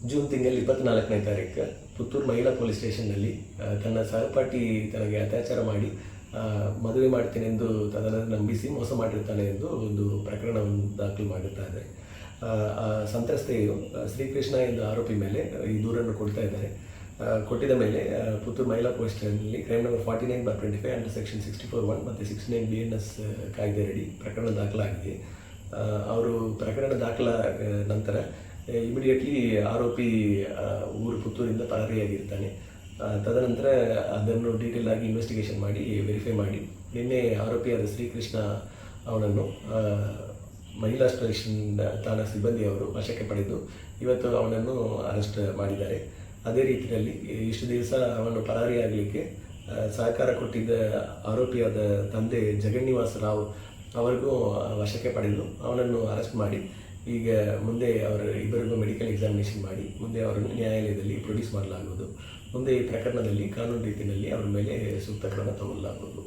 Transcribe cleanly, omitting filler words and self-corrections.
June ತಿಂಗಳಲ್ಲಿ 24ನೇ ತಾರೀಕು ಪುತ್ತೂರು ಮಹಿಳಾ ಪೊಲೀಸ್ ಸ್ಟೇಷನ್ನಲ್ಲಿ ತನ್ನ ಸಹಪಾಠಿ ತನಗೆ ಅತ್ಯಾಚಾರ ಮಾಡಿ ಮದುವೆ ಮಾಡ್ತೇನೆಂದು ತದನಂತರ ನಂಬಿಸಿ ಮೋಸ ಮಾಡಿರ್ತಾನೆ ಎಂದು ಒಂದು ಪ್ರಕರಣವನ್ನು ದಾಖಲು ಮಾಡಿರ್ತಾರೆ. ಸಂತ್ರಸ್ತೆಯು ಶ್ರೀಕೃಷ್ಣ ಎಂದು ಆರೋಪಿ ಮೇಲೆ ಈ ದೂರನ್ನು ಕೊಡ್ತಾ ಇದ್ದಾರೆ. ಕೊಟ್ಟಿದ ಮೇಲೆ ಪುತ್ತೂರು ಮಹಿಳಾ ಪೊಲೀಸ್ ಸ್ಟೇಷನ್ನಲ್ಲಿ ಕ್ರೈಮ್ ನಂಬರ್ 49/25 ಅಂಡರ್ ಸೆಕ್ಷನ್ 64(1) ಮತ್ತು 69 BNS ಕಾಯ್ದೆಯಡಿ ಪ್ರಕರಣ ದಾಖಲಾಗಿದೆ. ಅವರು ಪ್ರಕರಣ ದಾಖಲಾದ ನಂತರ ಇಮಿಡಿಯೇಟ್ಲಿ ಆರೋಪಿ ಊರು ಪುತ್ತೂರಿಂದ ಪರಾರಿಯಾಗಿರ್ತಾನೆ. ತದನಂತರ ಅದನ್ನು ಡೀಟೇಲ್ ಆಗಿ ಇನ್ವೆಸ್ಟಿಗೇಷನ್ ಮಾಡಿ ವೆರಿಫೈ ಮಾಡಿ ನಿನ್ನೆ ಆರೋಪಿಯಾದ ಶ್ರೀಕೃಷ್ಣ ಅವನನ್ನು ಮಹಿಳಾ ಸ್ಟೇಷನ್ ಠಾಣಾ ಸಿಬ್ಬಂದಿಯವರು ವಶಕ್ಕೆ ಪಡೆದು ಇವತ್ತು ಅವನನ್ನು ಅರೆಸ್ಟ್ ಮಾಡಿದ್ದಾರೆ. ಅದೇ ರೀತಿಯಲ್ಲಿ ಇಷ್ಟು ದಿವಸ ಅವನು ಪರಾರಿಯಾಗಲಿಕ್ಕೆ ಸಹಕಾರ ಕೊಟ್ಟಿದ್ದ ಆರೋಪಿಯಾದ ತಂದೆ ಜಗನ್ನಿವಾಸ ರಾವ್ ಅವರಿಗೂ ವಶಕ್ಕೆ ಪಡೆದು ಅವನನ್ನು ಅರೆಸ್ಟ್ ಮಾಡಿ ಈಗ ಮುಂದೆ ಅವರ ಇಬ್ಬರಿಗೂ ಮೆಡಿಕಲ್ ಎಕ್ಸಾಮಿನೇಷನ್ ಮಾಡಿ ಮುಂದೆ ಅವರನ್ನು ನ್ಯಾಯಾಲಯದಲ್ಲಿ ಪ್ರೊಡ್ಯೂಸ್ ಮಾಡಲಾಗುವುದು. ಮುಂದೆ ಈ ಪ್ರಕರಣದಲ್ಲಿ ಕಾನೂನು ರೀತಿಯಲ್ಲಿ ಅವರ ಮೇಲೆ ಸೂಕ್ತ ಕ್ರಮ ತಗೊಳ್ಳಲಾಗುವುದು.